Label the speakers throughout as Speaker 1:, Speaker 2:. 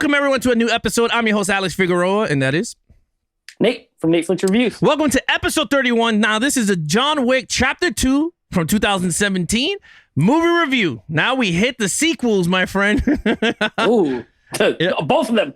Speaker 1: Welcome, everyone, to a new episode. I'm your host, Alex Figueroa, and that is...
Speaker 2: Nate from Nate Flicks Reviews.
Speaker 1: Welcome to episode 31. Now, this is a John Wick Chapter 2 from 2017 movie review. Now we hit the sequels, my friend.
Speaker 2: Ooh, both of them.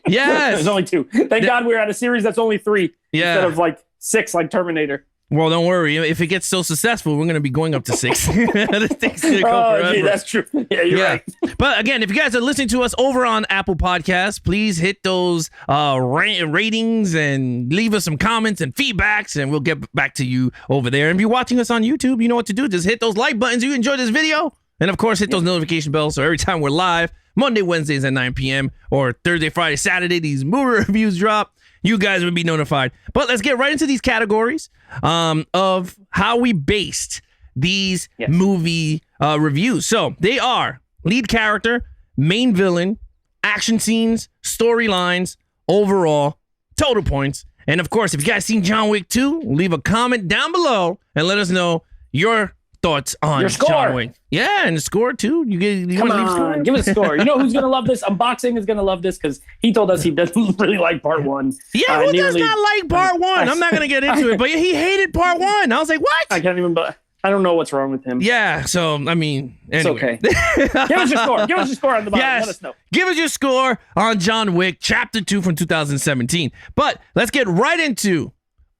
Speaker 1: Yes.
Speaker 2: There's only two. Thank God we're at a series that's only three instead of like 6 like Terminator.
Speaker 1: Well, don't worry. If it gets so successful, we're going to be going up to 6. This thing's going to go forever.
Speaker 2: Gee, that's true. Yeah, you're right.
Speaker 1: But again, if you guys are listening to us over on Apple Podcasts, please hit those ratings and leave us some comments and feedbacks, and we'll get back to you over there. And if you're watching us on YouTube, you know what to do. Just hit those like buttons if you enjoy this video. And of course, hit those notification bells so every time we're live, Monday, Wednesdays at 9 p.m. or Thursday, Friday, Saturday, these movie reviews drop, you guys will be notified. But let's get right into these categories of how we based these movie reviews. So they are lead character, main villain, action scenes, storylines, overall, total points. And of course, if you guys seen John Wick 2, leave a comment down below and let us know your thoughts on
Speaker 2: your score.
Speaker 1: John Wick. Yeah, and the score too.
Speaker 2: Come on, give us a score. You know who's gonna love this? Unboxing is gonna love this because he told us he doesn't really like part 1.
Speaker 1: Yeah, who does not like part 1? I'm not gonna get into it, but he hated part 1 I was like, what?
Speaker 2: I can't even. I don't know what's wrong with him.
Speaker 1: Yeah, so I mean, anyway.
Speaker 2: It's okay. Give us your score. Give us your score on the bottom.
Speaker 1: Yes.
Speaker 2: Let us know.
Speaker 1: Give us your score on John Wick Chapter 2 from 2017. But let's get right into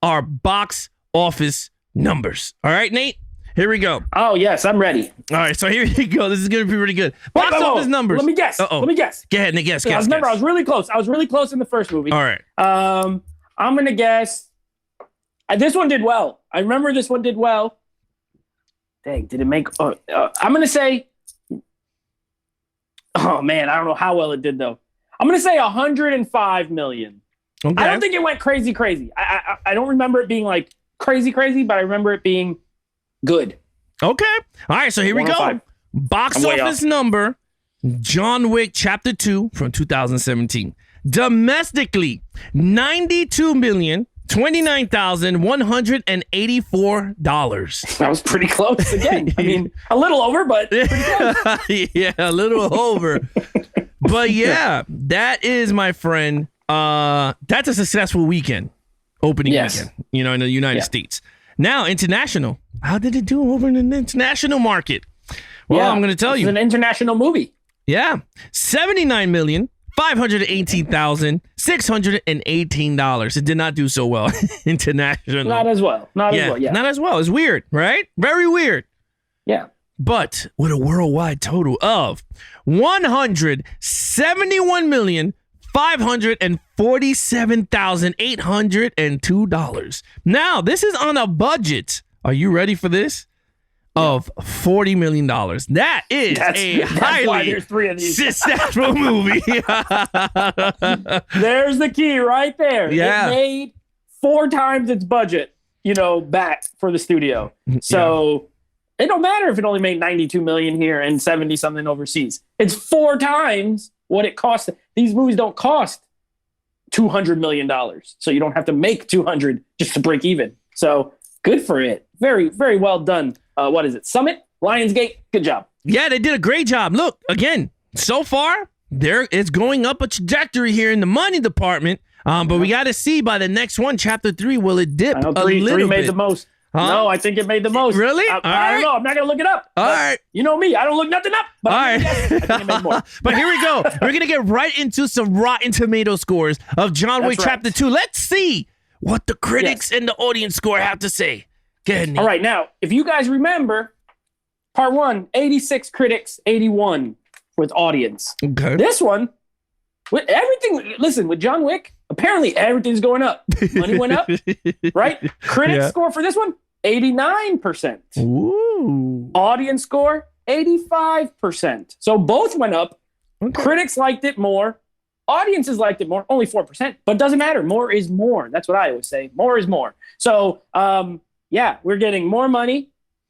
Speaker 1: our box office numbers. All right, Nate? Here we go.
Speaker 2: Oh, yes, I'm ready.
Speaker 1: All right, so here you go. This is going to be pretty good. Box office numbers.
Speaker 2: Let me guess. Let me guess.
Speaker 1: Go ahead, Nick. Guess.
Speaker 2: I was really close. I was really close in the first movie.
Speaker 1: All right.
Speaker 2: I'm going to guess. This one did well. I remember this one did well. Dang, did it make... I'm going to say... Oh, man, I don't know how well it did, though. I'm going to say 105 million. Okay. I don't think it went crazy. I don't remember it being like crazy, but I remember it being... good.
Speaker 1: Okay. All right, so here we go. Box office number, John Wick Chapter 2 from 2017. Domestically, $92,029,184.
Speaker 2: That was pretty close again. I mean, a little over, but pretty close.
Speaker 1: Yeah, a little over. But yeah, that is, my friend, that's a successful weekend, opening weekend, in the United States. Now, international. How did it do over in the international market? Well, I'm going to tell you.
Speaker 2: It's an international movie.
Speaker 1: Yeah. $79,518,618. It did not do so well international.
Speaker 2: Not as well. Not as well.
Speaker 1: It's weird, right? Very weird.
Speaker 2: Yeah.
Speaker 1: But with a worldwide total of $171,547,802. Now, this is on a budget. Are you ready for this? Of $40 million. That is a highly successful movie.
Speaker 2: There's the key right there.
Speaker 1: Yeah.
Speaker 2: It made 4 times its budget, back for the studio. So it don't matter if it only made 92 million here and 70 something overseas. It's 4 times what it cost. These movies don't cost $200 million. So you don't have to make 200 just to break even. So good for it. Very, very well done. What is it? Summit? Lionsgate? Good job.
Speaker 1: Yeah, they did a great job. Look, again, so far, it's going up a trajectory here in the money department. But we got to see by the next one, Chapter 3, will it dip a little bit?
Speaker 2: 3 made the most. Huh? No, I think it made the most.
Speaker 1: Really?
Speaker 2: I don't know. I'm not going to look it up.
Speaker 1: All right.
Speaker 2: You know me. I don't look nothing up. But
Speaker 1: all right.
Speaker 2: I think it made more.
Speaker 1: But here we go. We're going to get right into some Rotten Tomato scores of John Wick Chapter 2. Let's see what the critics and the audience score have to say. Go ahead, Nate.
Speaker 2: All right. Now, if you guys remember, part 1, 86 critics, 81 with audience.
Speaker 1: Okay.
Speaker 2: This one, with everything, listen, with John Wick, apparently everything's going up. Money went up, right? Critics score for this one, 89%.
Speaker 1: Ooh.
Speaker 2: Audience score, 85%. So both went up. Okay. Critics liked it more. Audiences liked it more, only 4%, but it doesn't matter. More is more. That's what I always say. More is more. So, we're getting more money,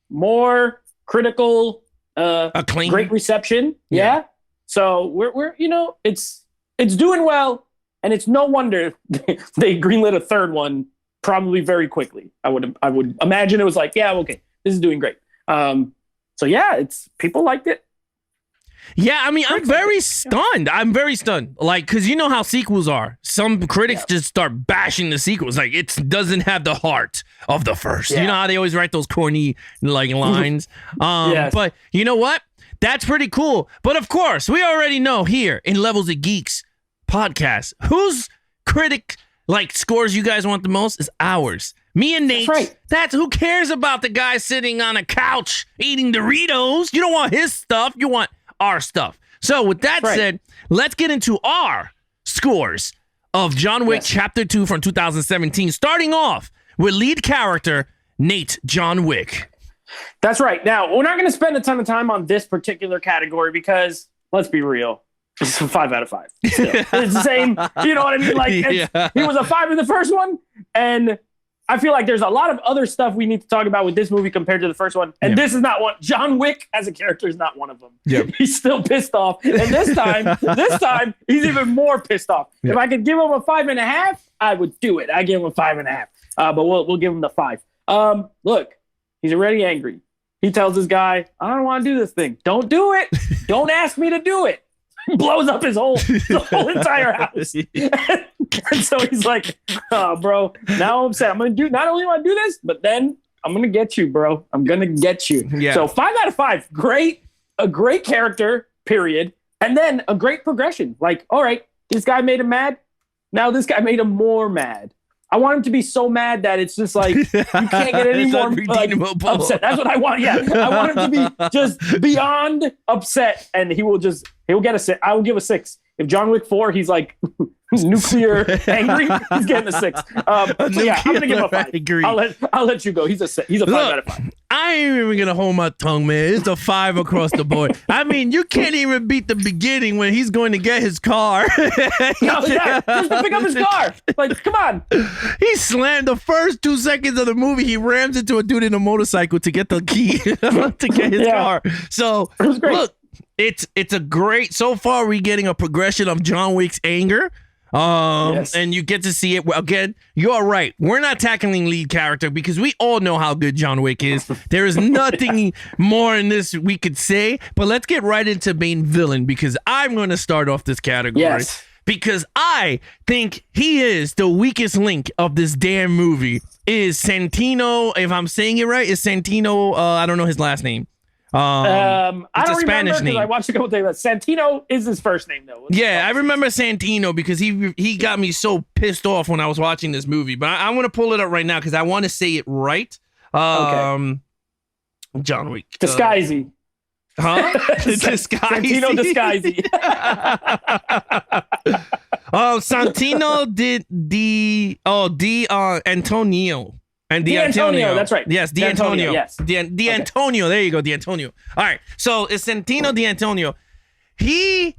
Speaker 2: more critical
Speaker 1: acclaim,
Speaker 2: great reception. Yeah. So we're it's doing well, and it's no wonder they greenlit a third one probably very quickly. I would imagine it was like, yeah, okay, this is doing great. So yeah, people liked it.
Speaker 1: Yeah, I mean, I'm very stunned. I'm very stunned. Like, because you know how sequels are. Some critics just start bashing the sequels. Like, it doesn't have the heart of the first. You know how they always write those corny, like, lines? But you know what? That's pretty cool. But of course, we already know here in Levels of Geeks podcast, whose critic, like, scores you guys want the most is ours. Me and Nate.
Speaker 2: That's right.
Speaker 1: That's who cares about the guy sitting on a couch eating Doritos. You don't want his stuff. You want our stuff. So with that said, let's get into our scores of John Wick Chapter 2 from 2017, starting off with lead character Nate John Wick.
Speaker 2: That's right. Now, we're not going to spend a ton of time on this particular category because, let's be real, it's a 5 out of 5. Still. It's the same, you know what I mean? Like, he was a 5 in the first one, and I feel like there's a lot of other stuff we need to talk about with this movie compared to the first one. And this is not one. John Wick as a character is not one of them. Yep. He's still pissed off. And this time, he's even more pissed off. Yep. If I could give him a 5.5, I would do it. I give him a 5.5. But we'll give him the 5. Look, he's already angry. He tells this guy, I don't want to do this thing. Don't do it. Don't ask me to do it. Blows up his whole entire house. And so he's like, oh, bro, now I'm upset. I'm going to not only want to do this, but then I'm going to get you, bro. I'm going to get you. Yeah. So 5 out of 5. A great character, period. And then a great progression. Like, all right, this guy made him mad. Now this guy made him more mad. I want him to be so mad that it's just like, you can't get any more like, upset. That's what I want. Yeah. I want him to be just beyond upset, and he'll get a 6. I will give a 6. If John Wick 4, he's like nuclear angry, he's getting a 6. So yeah, I'm gonna give him a 5. I'll let you go. He's a 6. He's a 5 out of 5.
Speaker 1: I ain't even gonna hold my tongue, man. It's a 5 across the board. I mean, you can't even beat the beginning when he's going to get his car.
Speaker 2: Just to pick up his car. Like, come on.
Speaker 1: He slammed the first 2 seconds of the movie. He rams into a dude in a motorcycle to get the key to get his car. So look. It's a great, so far we're getting a progression of John Wick's anger. And you get to see it again. You're right. We're not tackling lead character because we all know how good John Wick is. There is nothing more in this we could say, but let's get right into main villain because I'm going to start off this category because I think he is the weakest link of this damn movie. Is Santino, if I'm saying it right, is Santino, I don't know his last name.
Speaker 2: I don't Spanish remember name. I watched a couple things. Santino is his first name though.
Speaker 1: I remember Santino because he got me so pissed off when I was watching this movie. But I'm gonna pull it up right now because I want to say it right. John Wick.
Speaker 2: Disguisey.
Speaker 1: Santino
Speaker 2: Disguisey.
Speaker 1: Santino Antonio. And D'Antonio,
Speaker 2: that's right.
Speaker 1: Yes, D'Antonio.
Speaker 2: Yes.
Speaker 1: D'Antonio, there you go, D'Antonio. All right, so it's Santino D'Antonio. He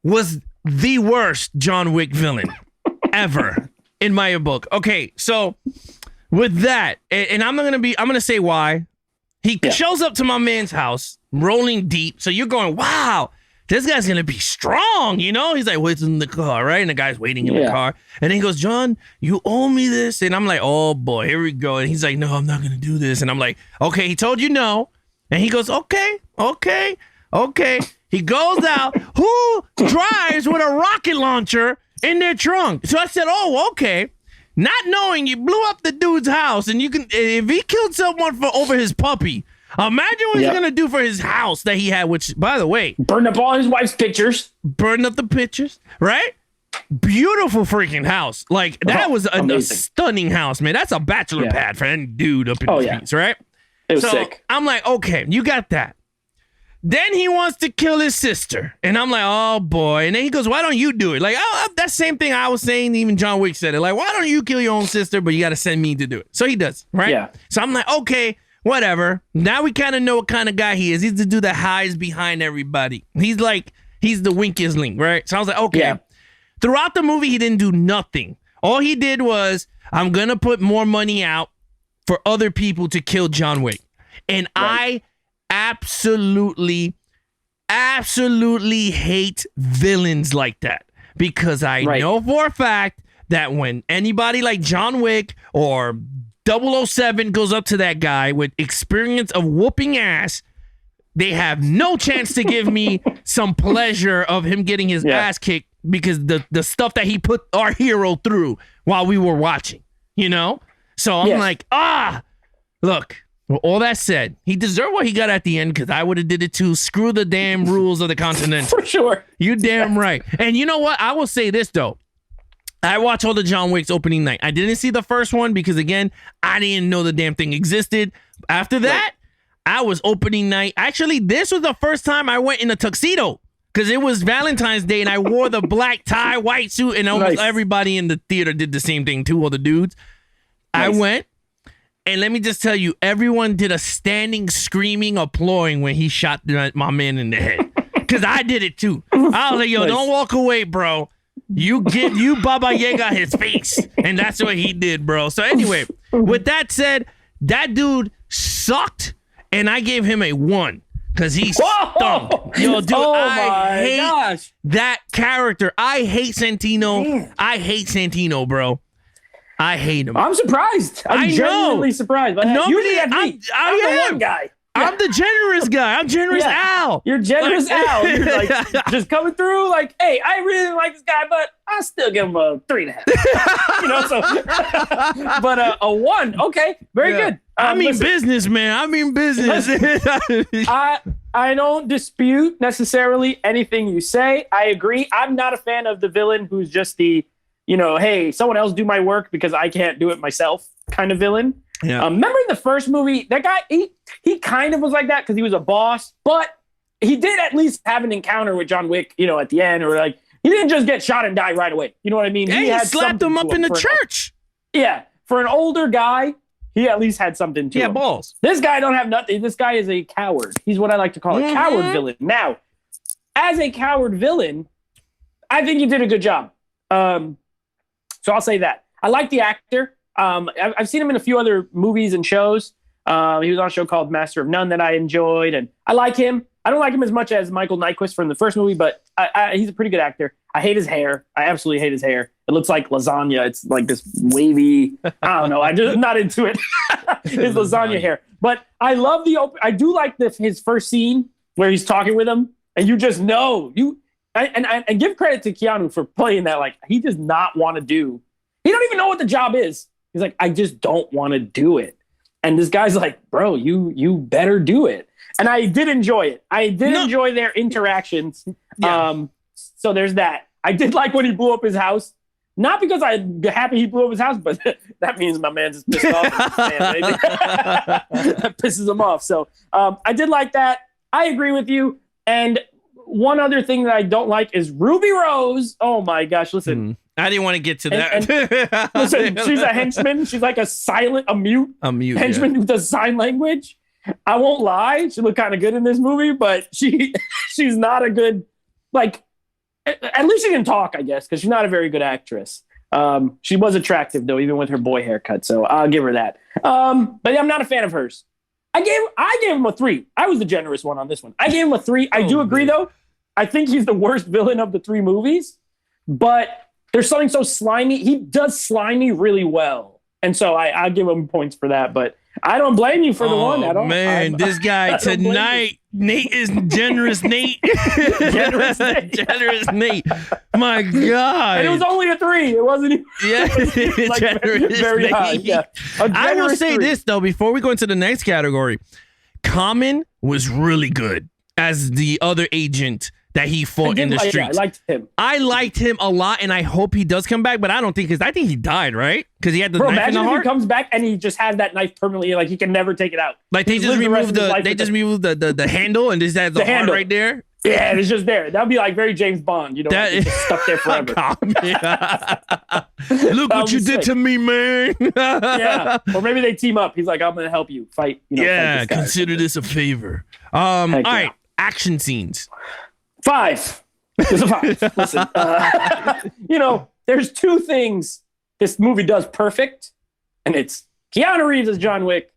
Speaker 1: was the worst John Wick villain ever in my book. Okay, so with that, and I'm gonna say why. He shows up to my man's house, rolling deep. So you're going, wow, this guy's gonna be strong, you know? He's like, what's in the car, right? And the guy's waiting in the car. And then he goes, John, you owe me this. And I'm like, oh boy, here we go. And he's like, no, I'm not gonna do this. And I'm like, okay, he told you no. And he goes, okay. He goes out. Who drives with a rocket launcher in their trunk? So I said, oh, okay. Not knowing you blew up the dude's house, and if he killed someone over his puppy, imagine what he's gonna do for his house that he had, which, by the way,
Speaker 2: burned up all his wife's pictures.
Speaker 1: Burned up the pictures, right? Beautiful freaking house. Like, that was a stunning house, man. That's a bachelor pad for any dude up in the streets, right?
Speaker 2: It was sick.
Speaker 1: I'm like, okay, you got that. Then he wants to kill his sister. And I'm like, oh, boy. And then he goes, why don't you do it? Like, that same thing I was saying, even John Wick said it. Like, why don't you kill your own sister, but you got to send me to do it? So he does, right? Yeah. So I'm like, okay, whatever. Now we kind of know what kind of guy he is. He's the dude that hides behind everybody. He's the winkiest link, right? So I was like, okay. Yeah. Throughout the movie, he didn't do nothing. All he did was, I'm going to put more money out for other people to kill John Wick. And I absolutely hate villains like that because I know for a fact that when anybody like John Wick or 007 goes up to that guy with experience of whooping ass, they have no chance to give me some pleasure of him getting his ass kicked because the stuff that he put our hero through while we were watching, you know? So I'm like, look, well, all that said, he deserved what he got at the end because I would have did it too. Screw the damn rules of the Continental.
Speaker 2: For sure.
Speaker 1: You damn right. And you know what? I will say this, though. I watched all the John Wick's opening night. I didn't see the first one because, again, I didn't know the damn thing existed. After that, I was opening night. Actually, this was the first time I went in a tuxedo because it was Valentine's Day and I wore the black tie, white suit, and almost everybody in the theater did the same thing too, all the dudes. I went, and let me just tell you, everyone did a standing, screaming, applauding when he shot my man in the head because I did it too. I was like, yo, don't walk away, bro. You Baba Yaga his face. And that's what he did, bro. So anyway, with that said, that dude sucked, and I gave him a 1 because he stunk. Yo, dude, I hate that character. I hate Santino. Man. I hate Santino, bro. I hate him.
Speaker 2: I'm surprised. I'm genuinely surprised. But usually I'm the one guy.
Speaker 1: I'm the generous guy. I'm generous Al.
Speaker 2: You're generous Al. You're like just coming through like, hey, I really didn't like this guy, but I still give him a 3.5. You know, so but a 1. Okay, very good.
Speaker 1: I mean business, man. I mean business.
Speaker 2: I don't dispute necessarily anything you say. I agree. I'm not a fan of the villain who's just the, you know, hey, someone else do my work because I can't do it myself kind of villain. Yeah. Remember in the first movie, that guy, he kind of was like that because he was a boss, but he did at least have an encounter with John Wick, you know, at the end, or like, he didn't just get shot and die right away. You know what I mean?
Speaker 1: He had slapped him up in the church.
Speaker 2: For an older guy, he at least had something to him.
Speaker 1: Balls.
Speaker 2: This guy don't have nothing. This guy is a coward. He's what I like to call a coward villain. Now, as a coward villain, I think he did a good job. So I'll say that. I like the actor. I've seen him in a few other movies and shows. He was on a show called Master of None that I enjoyed, and I like him. I don't like him as much as Michael Nyqvist from the first movie, but he's a pretty good actor. I hate his hair. I absolutely hate his hair. It looks like lasagna. It's like this wavy. I don't know. I'm just not into it. His lasagna hair. But I love I do like his first scene where he's talking with him, and you just know and give credit to Keanu for playing that. Like, he does not want to do. He don't even know what the job is. He's like, I just don't want to do it. And this guy's like, bro, you better do it. And I did enjoy it. I did enjoy their interactions. Yeah. So there's that. I did like when he blew up his house. Not because I'm happy he blew up his house, but that means my man's just pissed off. That pisses him off. So I did like that. I agree with you. And one other thing that I don't like is Ruby Rose. Oh my gosh, listen.
Speaker 1: I didn't want to get to that.
Speaker 2: Listen, she's a henchman. She's like a mute henchman who does sign language. I won't lie. She looked kind of good in this movie, but she's not a good, like, at least she can talk, I guess, because she's not a very good actress. She was attractive, though, even with her boy haircut, so I'll give her that. But I'm not a fan of hers. I gave him a 3. I was the generous one on this one. I gave him a 3. I do agree, though. I think he's the worst villain of the 3 movies, but there's something so slimy. He does slimy really well. And so I give him points for that, but I don't blame you for the one at all.
Speaker 1: Man, this guy tonight, Nate is generous Nate.
Speaker 2: Generous Nate.
Speaker 1: Generous Nate. My God.
Speaker 2: And it was only a 3. It wasn't even like
Speaker 1: generous
Speaker 2: very
Speaker 1: Nate.
Speaker 2: high. Yeah.
Speaker 1: I will say this, though, before we go into the next category. Common was really good as the other agent that he fought in the streets.
Speaker 2: Yeah, I liked him.
Speaker 1: I liked him a lot, and I hope he does come back, but I don't think, because I think he died, right? Because he had the knife in the heart.
Speaker 2: Imagine if he comes back and he just has that knife permanently, like he can never take it out.
Speaker 1: Like they just removed the handle and just had the heart right there.
Speaker 2: Yeah, and it's just there. That'd be like very James Bond, you know, like it's just stuck there forever.
Speaker 1: Look what you did to me, man.
Speaker 2: Yeah, or maybe they team up. He's like, I'm gonna help you fight. You know,
Speaker 1: fight this consider this a favor. All right, action scenes.
Speaker 2: 5. There's a 5. Listen, you know, there's 2 things this movie does perfect, and it's Keanu Reeves as John Wick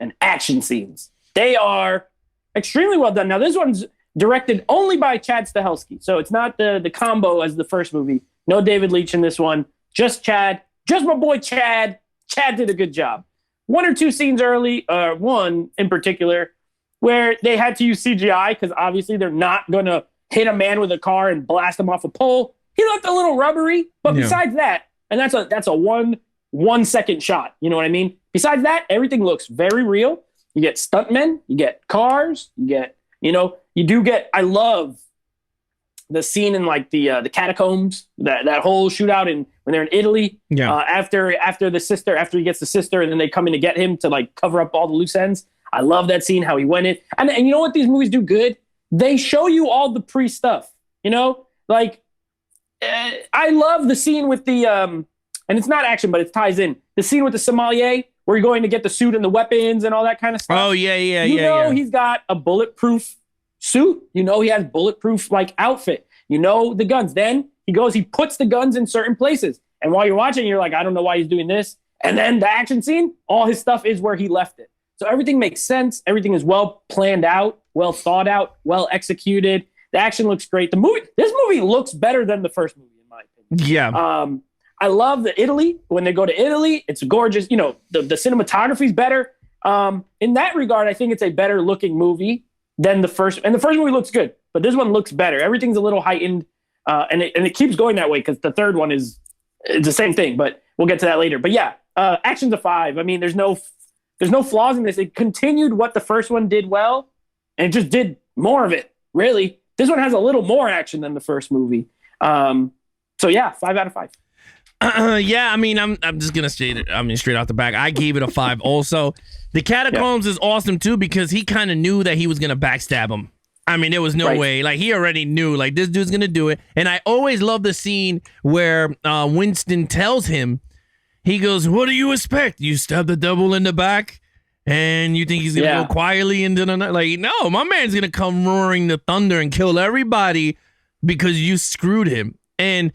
Speaker 2: and action scenes. They are extremely well done. Now, this one's directed only by Chad Stahelski, so it's not the combo as the first movie. No David Leitch in this one. Just Chad. Just my boy Chad. Chad did a good job. 1 or 2 scenes early, one in particular, where they had to use CGI because obviously they're not going to hit a man with a car and blast him off a pole. He looked a little rubbery, but besides that, and that's a 1 second shot. You know what I mean? Besides that, everything looks very real. You get stuntmen, you get cars, you get, you do get, I love the scene in like the catacombs, that whole shootout when they're in Italy. Yeah. After he gets the sister, and then they come in to get him to like cover up all the loose ends. I love that scene, how he went in. And you know what these movies do good? They show you all the pre-stuff, like I love the scene with the, and it's not action, but it ties in. The scene with the sommelier where you're going to get the suit and the weapons and all that kind of stuff.
Speaker 1: Oh, yeah.
Speaker 2: He's got a bulletproof suit. He has bulletproof like outfit. The guns. Then he puts the guns in certain places. And while you're watching, you're like, I don't know why he's doing this. And then the action scene, all his stuff is where he left it. So everything makes sense. Everything is well planned out, well thought out, well executed. The action looks great. This movie looks better than the first movie, in my opinion.
Speaker 1: Yeah.
Speaker 2: I love the Italy. When they go to Italy, it's gorgeous. The cinematography is better. In that regard, I think it's a better looking movie than the first. And the first movie looks good, but this one looks better. Everything's a little heightened, and it keeps going that way because the third one it's the same thing. But we'll get to that later. But yeah, action's a 5. I mean, there's no flaws in this. It continued what the first one did well, and it just did more of it. Really, this one has a little more action than the first movie. So yeah, 5 out of 5.
Speaker 1: Yeah, I mean, I'm just gonna straight out the back. I gave it a 5. Also, the catacombs is awesome too because he kind of knew that he was gonna backstab him. I mean, there was no way. Like he already knew. Like this dude's gonna do it. And I always love the scene where Winston tells him, he goes, "What do you expect? You stab the devil in the back, and you think he's gonna go quietly into the night? Like, no, my man's gonna come roaring the thunder and kill everybody because you screwed him." And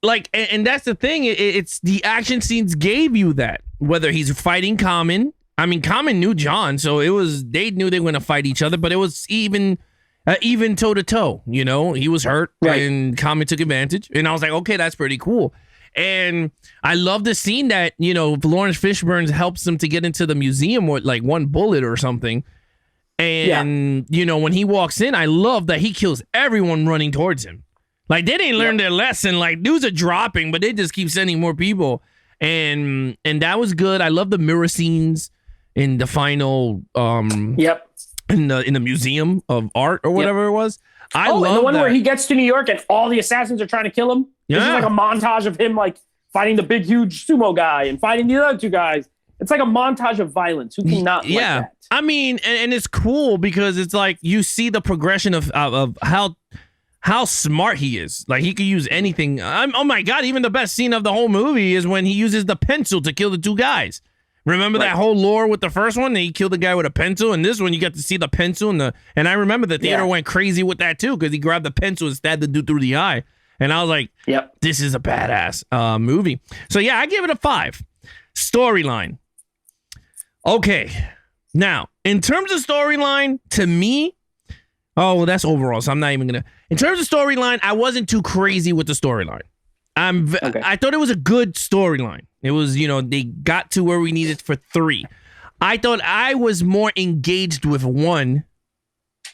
Speaker 1: like, and that's the thing. It's the action scenes gave you that. Whether he's fighting Common, I mean, Common knew John, so they knew they were gonna fight each other. But it was even toe to toe. He was hurt, and Common took advantage. And I was like, okay, that's pretty cool. And I love the scene that Lawrence Fishburne helps him to get into the museum with like one bullet or something. And when he walks in, I love that he kills everyone running towards him. Like, they didn't learn their lesson. Like, dudes are dropping, but they just keep sending more people. And that was good. I love the mirror scenes in the final in the Museum of Art or whatever it was. I love
Speaker 2: the one
Speaker 1: that.
Speaker 2: where he gets to New York and all the assassins are trying to kill him. This is like a montage of him like fighting the big, huge sumo guy and fighting the other two guys. It's like a montage of violence. Who cannot like that?
Speaker 1: I mean, and it's cool because it's like you see the progression of how smart he is. Like, he could use anything. Oh my God, even the best scene of the whole movie is when he uses the pencil to kill the two guys. Remember that whole lore with the first one? He killed the guy with a pencil, and this one you got to see the pencil and I remember the theater went crazy with that too because he grabbed the pencil and stabbed the dude through the eye. And I was like, this is a badass movie. So yeah, I give it a 5. Storyline. Okay. Now, in terms of storyline, to me, that's overall, so I'm not even going to. In terms of storyline, I wasn't too crazy with the storyline. I thought it was a good storyline. It was, they got to where we needed for 3. I thought I was more engaged with 1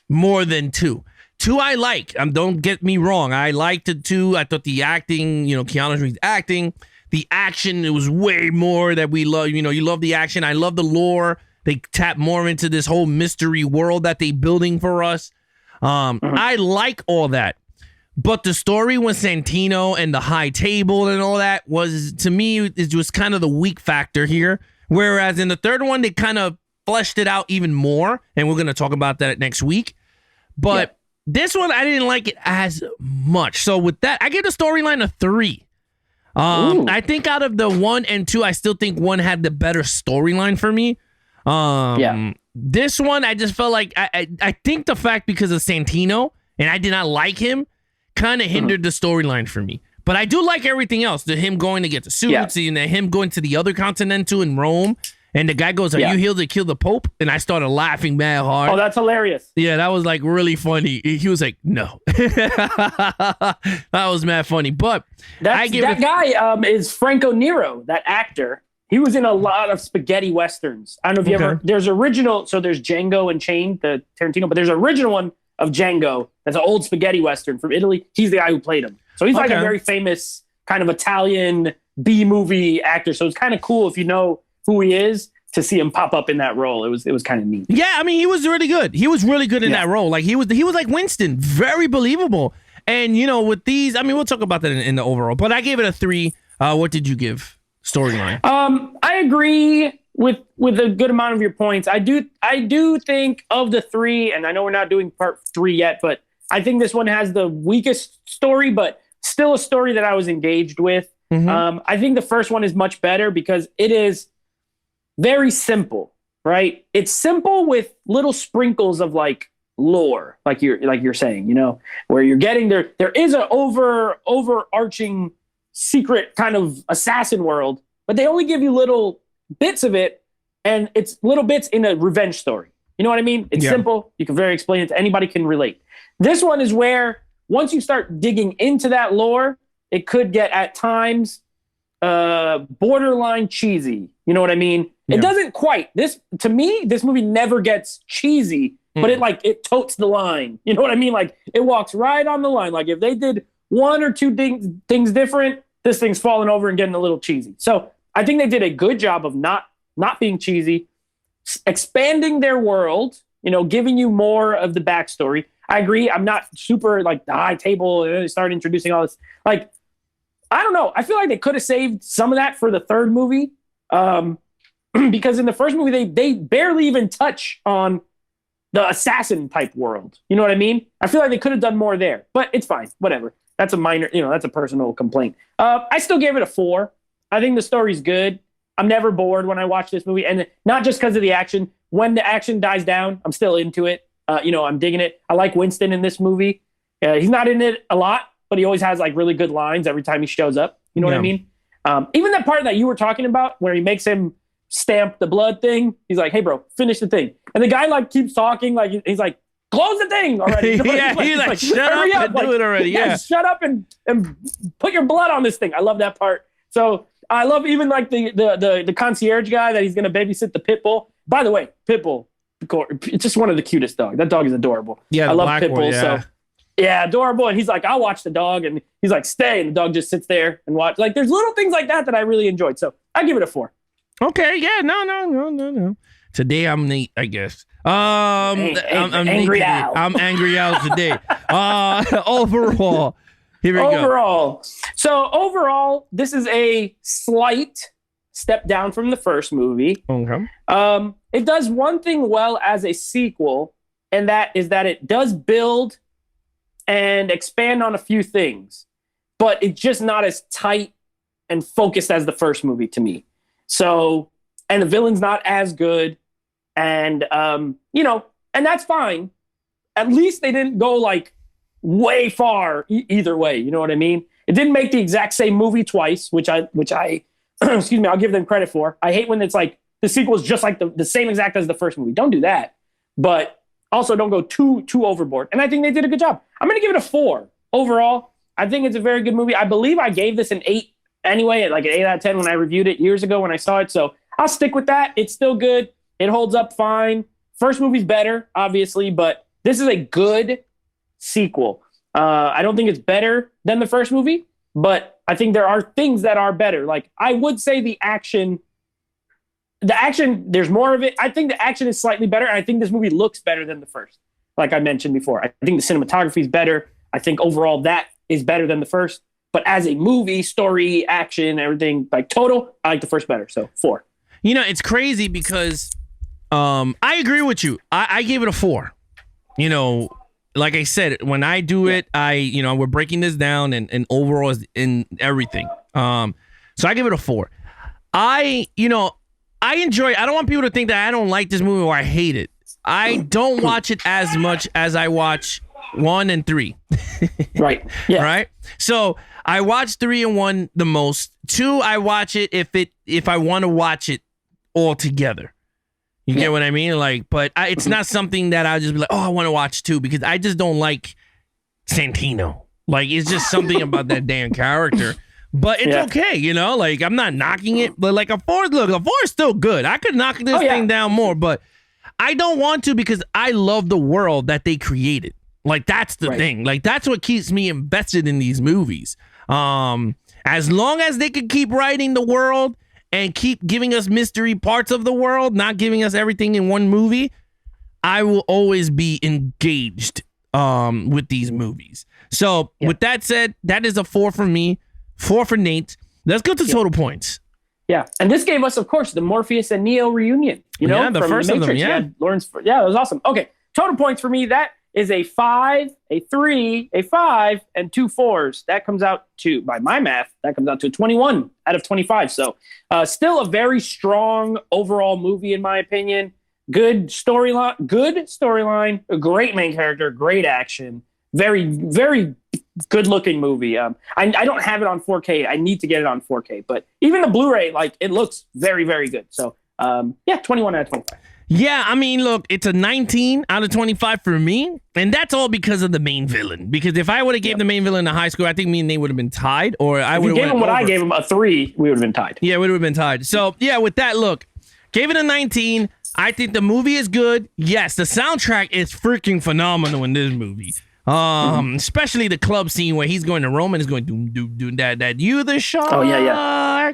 Speaker 1: more than 2. 2 I like. Don't get me wrong. I liked it 2. I thought the acting, Keanu Reeves' acting, the action, it was way more that we love. You love the action. I love the lore. They tap more into this whole mystery world that they building for us. I like all that. But the story with Santino and the high table and all that was, to me, it was kind of the weak factor here. Whereas in the third one, they kind of fleshed it out even more. And we're going to talk about that next week. But this one, I didn't like it as much. So with that, I give the storyline a 3. I think out of the 1 and 2, I still think 1 had the better storyline for me. This one, I just felt like, I think the fact because of Santino, and I did not like him, kind of hindered the storyline for me. But I do like everything else. Him going to get the suits, and him going to the other Continental in Rome. And the guy goes, "Are you here to kill the Pope?" And I started laughing mad hard.
Speaker 2: Oh, that's hilarious.
Speaker 1: Yeah, that was like really funny. He was like, "No." That was mad funny. But
Speaker 2: that guy is Franco Nero, that actor. He was in a lot of spaghetti westerns. I don't know if you ever. There's original. So there's Django Unchained, the Tarantino, but there's an original one of Django. That's an old spaghetti western from Italy. He's the guy who played him. So he's like a very famous kind of Italian B movie actor. So it's kind of cool if you know who he is to see him pop up in that role. It was kind of neat.
Speaker 1: Yeah, I mean, he was really good. He was really good in that role. Like he was like Winston, very believable. And you know, with these, I mean, we'll talk about that in the overall. But I gave it a 3. What did you give storyline?
Speaker 2: I agree with a good amount of your points. I do think of the 3, and I know we're not doing part 3 yet, but I think this one has the weakest story, but still a story that I was engaged with. I think the first one is much better because it is very simple, right? It's simple with little sprinkles of like lore, like you're saying, you know, where you're getting there is an overarching secret kind of assassin world, but they only give you little bits of it, and it's little bits in a revenge story. You know what I mean? It's simple. You can very explain it to anybody can relate. This one is where once you start digging into that lore, it could get at times borderline cheesy. You know what I mean? It doesn't quite. To me, this movie never gets cheesy, but it totes the line. You know what I mean? Like it walks right on the line. Like if they did 1 or 2 things different, this thing's falling over and getting a little cheesy. So I think they did a good job of not being cheesy, expanding their world, you know, giving you more of the backstory. I agree. I'm not super like the high table. Start introducing all this. Like, I don't know. I feel like they could have saved some of that for the third movie. Because in the first movie, they barely even touch on the assassin type world. You know what I mean? I feel like they could have done more there, but it's fine. Whatever. That's a minor, you know, that's a personal complaint. I still gave it a 4. I think the story's good. I'm never bored when I watch this movie, and not just because of the action. When the action dies down, I'm still into it. You know, I'm digging it. I like Winston in this movie. He's not in it a lot, but he always has like really good lines every time he shows up. You know what I mean? Even that part that you were talking about where he makes him stamp the blood thing. He's like, "Hey, bro, finish the thing." And the guy like keeps talking, like he's like, "Close the thing already." You know
Speaker 1: he's like, "Shut up and do it already." Yeah,
Speaker 2: shut up and put your blood on this thing. I love that part. So I love even like the concierge guy that he's gonna babysit the pit bull. By the way, pit bull, it's just one of the cutest dogs. That dog is adorable. Yeah, I love pit bulls. So yeah, adorable. And he's like, "I'll watch the dog," and he's like, "Stay," and the dog just sits there and watch. Like there's little things like that I really enjoyed. So I give it a 4.
Speaker 1: Okay, yeah, no. Today I'm neat, I guess. I'm
Speaker 2: angry Al.
Speaker 1: I'm angry Al today. Overall, here we go.
Speaker 2: So overall, this is a slight step down from the first movie.
Speaker 1: Okay.
Speaker 2: It does one thing well as a sequel, and that is that it does build and expand on a few things, but it's just not as tight and focused as the first movie to me. So, and the villain's not as good. And, you know, and that's fine. At least they didn't go like way far either way. You know what I mean? It didn't make the exact same movie twice, which I excuse me, I'll give them credit for. I hate when it's like the sequel is just like the same exact as the first movie. Don't do that. But also don't go too overboard. And I think they did a good job. I'm going to give it a 4 overall. I think it's a very good movie. I believe I gave this an 8 anyway, like an 8 out of 10 when I reviewed it years ago when I saw it. So I'll stick with that. It's still good. It holds up fine. First movie's better, obviously, but this is a good sequel. I don't think it's better than the first movie, but I think there are things that are better. Like I would say the action, there's more of it. I think the action is slightly better. And I think this movie looks better than the first. Like I mentioned before, I think the cinematography is better. I think overall that is better than the first. But as a movie, story, action, everything, like total, I like the first better. So 4.
Speaker 1: You know, it's crazy because I agree with you. I gave it a 4. You know, like I said, when I do it, we're breaking this down and overall is in everything. So I give it a 4. I enjoy it. I don't want people to think that I don't like this movie or I hate it. I don't watch it as much as I watch 1 and 3.
Speaker 2: Right. Yeah.
Speaker 1: Right. So I watch 3 and 1 the most. 2, I watch it if I want to watch it all together. You get what I mean? Like, but it's not something that I'll just be like, oh, I want to watch 2 because I just don't like Santino. Like, it's just something about that damn character. but it's okay, you know, like I'm not knocking it, but like a 4 is still good. I could knock this thing down more, but I don't want to because I love the world that they created. Like that's the thing. Like that's what keeps me invested in these movies. As long as they could keep writing the world and keep giving us mystery parts of the world, not giving us everything in one movie, I will always be engaged with these movies. So with that said, that is a 4 for me, 4 for Nate. Let's go to total points.
Speaker 2: Yeah, and this gave us, of course, the Morpheus and Neo reunion. You know,
Speaker 1: the
Speaker 2: from
Speaker 1: first
Speaker 2: the Matrix.
Speaker 1: of them. Yeah,
Speaker 2: Lawrence. Yeah, that was awesome. Okay, total points for me. That is a 5, a 3, a 5, and 2 4s. That comes out to, by my math, that comes out to 21 out of 25. So still a very strong overall movie, in my opinion. Good storyline, a great main character, great action, very, very good looking movie. I don't have it on 4K. I need to get it on 4K, but even the Blu-ray, like it looks very, very good. So 21 out of 25.
Speaker 1: Yeah, I mean, look, it's a 19 out of 25 for me, and that's all because of the main villain. Because if I would have gave the main villain a high score, I think me and they would have been tied, or I would have
Speaker 2: gave him what I gave him, a 3, we would have been tied.
Speaker 1: Yeah, we would have been tied. So yeah, with that, look, gave it a 19. I think the movie is good. Yes, the soundtrack is freaking phenomenal in this movie. Especially the club scene where he's going to Rome and is going do that you the shark.
Speaker 2: Oh yeah.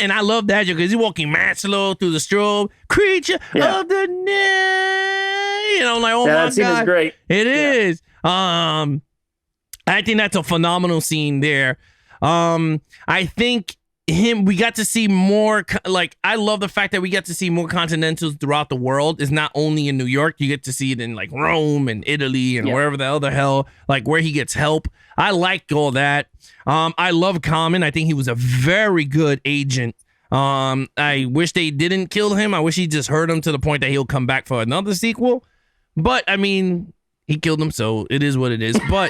Speaker 1: And I love that because he's walking mad slow through the strobe. Creature of the night. You know, like, oh my God.
Speaker 2: That scene is great.
Speaker 1: It is. I think that's a phenomenal scene there. I think we got to see more, like, I love the fact that we get to see more Continentals throughout the world. It's not only in New York. You get to see it in like Rome and Italy and wherever the other hell, like where he gets help. I like all that. I love Common. I think he was a very good agent. I wish they didn't kill him. I wish he just hurt him to the point that he'll come back for another sequel. But I mean, he killed him, so it is what it is. But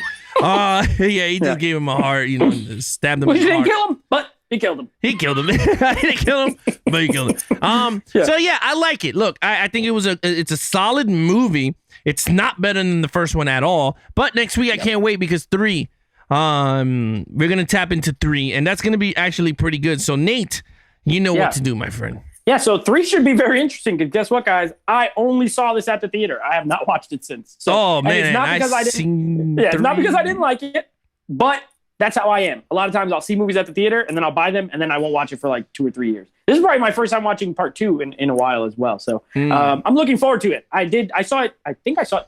Speaker 1: he just gave him a heart, you know, stabbed him.
Speaker 2: Well,
Speaker 1: in
Speaker 2: he
Speaker 1: the
Speaker 2: didn't
Speaker 1: heart.
Speaker 2: kill him, but he killed him.
Speaker 1: He killed him. I didn't kill him, but he killed him. So yeah, I like it. Look, I think it's a solid movie. It's not better than the first one at all. But next week I can't wait because 3. We're gonna tap into 3, and that's gonna be actually pretty good. So Nate, you know what to do, my friend.
Speaker 2: Yeah, so 3 should be very interesting because guess what, guys? I only saw this at the theater. I have not watched it since. So,
Speaker 1: man,
Speaker 2: it's not because it's not because I didn't like it, but that's how I am. A lot of times I'll see movies at the theater and then I'll buy them and then I won't watch it for like 2 or 3 years. This is probably my first time watching part 2 in a while as well. So I'm looking forward to it. I think I saw it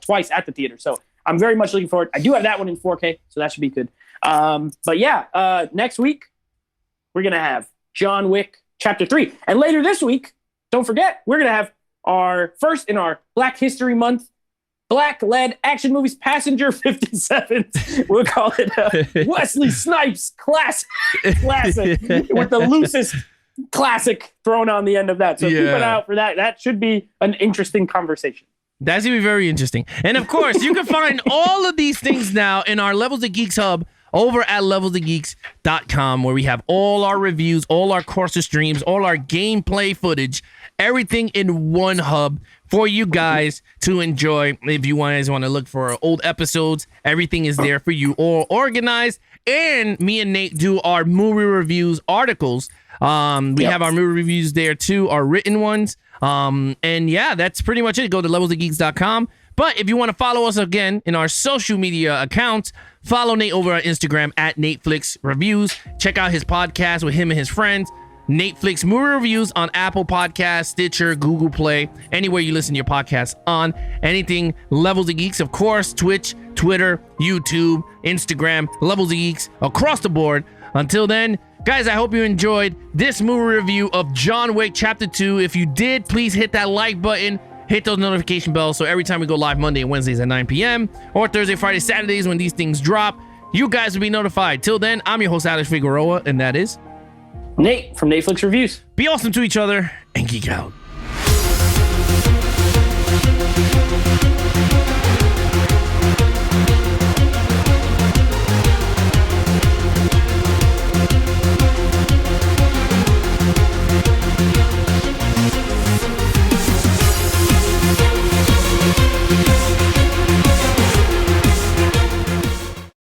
Speaker 2: twice at the theater. So I'm very much looking forward. I do have that one in 4K, so that should be good. But yeah, next week we're going to have John Wick Chapter 3. And later this week, don't forget, we're going to have our first in our Black History Month Black-led action movies, Passenger 57. We'll call it Wesley Snipes classic with the loosest classic thrown on the end of that. So keep an eye out for that. That should be an interesting conversation.
Speaker 1: That's going to be very interesting. And of course, you can find all of these things now in our Levels of Geeks hub over at levelsofgeeks.com, where we have all our reviews, all our Corsa streams, all our gameplay footage, everything in one hub for you guys to enjoy. If you guys want to look for old episodes, everything is there for you, all organized. And me and Nate do our movie reviews articles. We have our movie reviews there too, our written ones. And yeah, that's pretty much it. Go to levelsofgeeks.com. But if you want to follow us again in our social media accounts, follow Nate over on Instagram at NateFlixReviews. Check out his podcast with him and his friends, Netflix Movie Reviews, on Apple Podcasts, Stitcher, Google Play, anywhere you listen to your podcasts on. Anything Levels of Geeks, of course, Twitch, Twitter, YouTube, Instagram, Levels of Geeks, across the board. Until then, guys, I hope you enjoyed this movie review of John Wick Chapter 2. If you did, please hit that like button. Hit those notification bells so every time we go live Monday and Wednesdays at 9 p.m. or Thursday, Friday, Saturdays when these things drop, you guys will be notified. Till then, I'm your host, Alex Figueroa, and that is
Speaker 2: Nate from Netflix Reviews.
Speaker 1: Be awesome to each other and geek out.